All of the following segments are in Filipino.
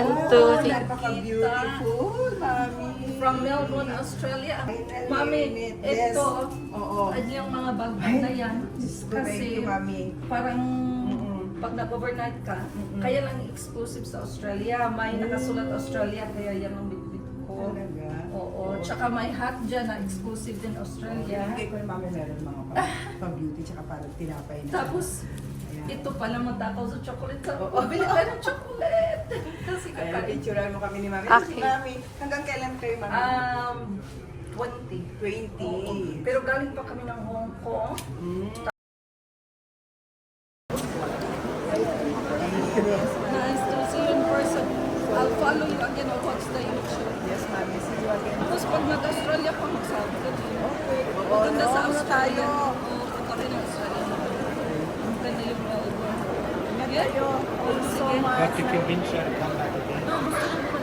1, 2, 3. Napaka-beautiful, Mami. From Melbourne, Australia. Mami, Yes. ito, Oo. ay yung mga bag na yan. Thank you, Mami. Parang pag nag-overnight ka, kaya lang exclusive sa Australia. May nakasulat Australia, kaya yan ang bitbit ko. Talaga? Oo, tsaka may hat dyan na exclusive din Australia. Hindi ko yung Mami meron mga pa-beauty tsaka parang tinapay na. Tapos, Ayan. ito pala matakaw sa chocolate. Sabi ko, Oo. bili tayo ng chocolate. Kasi Ayan, kakain. picturean mo kami ni Mami. Okay. Mami, hanggang kailan kayo, Mami? 20. 20. Pero galing pa kami ng Hong Kong. Nice to see you in person. I'll follow you again. I'll watch the YouTube. Yes, Mami. See you again. Tapos pag nag-Australia pa, magsabi ka din. Okay. Maganda sa no, Australia. tayo. Oo, punta rin ng Australia. Ang ganda yung Melbourne. Ingat Yeah? kayo. Thank you so Sige. much. Have to convince her to come back again. No, gusto ko naman.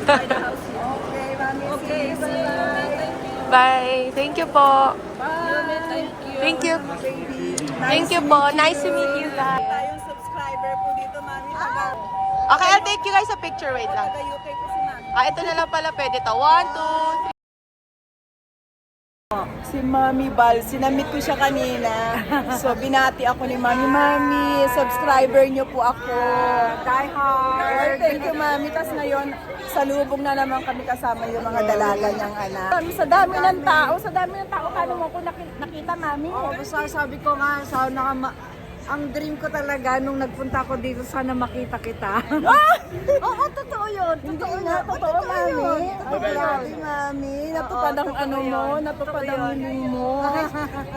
Buy the house here. Okay, Mami. Okay, see you. Thank you. Bye. Thank you po. Bye. Thank you. Thank you. Baby. Thank you po. Nice to meet you guys. Tayong subscriber po dito, Mami. Taga Okay, I'll take you guys a picture. Wait lang. UK po si Mami. Ito na lang pala pwede to. 1, 2, 3. Si Mami Bal, sinamit ko siya kanina. So, binati ako ni Mami. Mami, subscriber niyo po ako. Die hard. Thank you, Mami. Tapos ngayon, salubong na naman kami kasama yung mga dalaga niyang anak. Sa dami ng tao, paano mo ko nakita, Mami? Oo, basta sabi ko nga, sana ang dream ko talaga nung nagpunta ko dito, sana makita kita. Oo, totoo yun. Totoo na, totoo, Mami. Totoo Grabe, yun. Mami. Natupad ang totoo ano mo, yun. natupad Totoo ang yun. hiling mo.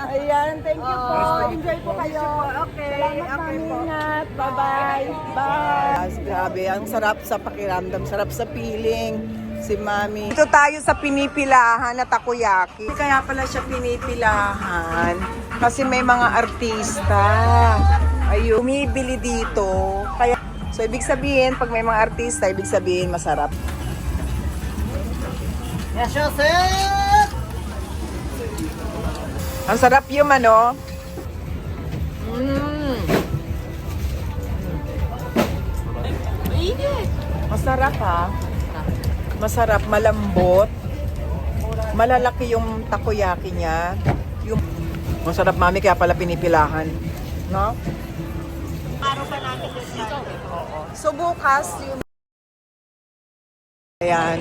Ayan, thank you po. Enjoy po kayo. Okay, Salamat, okay Mami. po. Ingat. Bye-bye. Bye. Grabe, ang sarap sa pakiramdam, sarap sa feeling. Si Mami. Dito tayo sa pinipilahan na takoyaki. Kaya pala siya pinipilahan. Kasi may mga artista. Ayun, umibili dito. Kaya, so, ibig sabihin, pag may mga artista, ibig sabihin, masarap. Yes, Joseph! Ang sarap yung ano. Masarap ha. Masarap, malambot. Malalaki yung takoyaki niya. Yung masarap, Mami, kaya pala pinipilahan. No? So bukas yung ayan.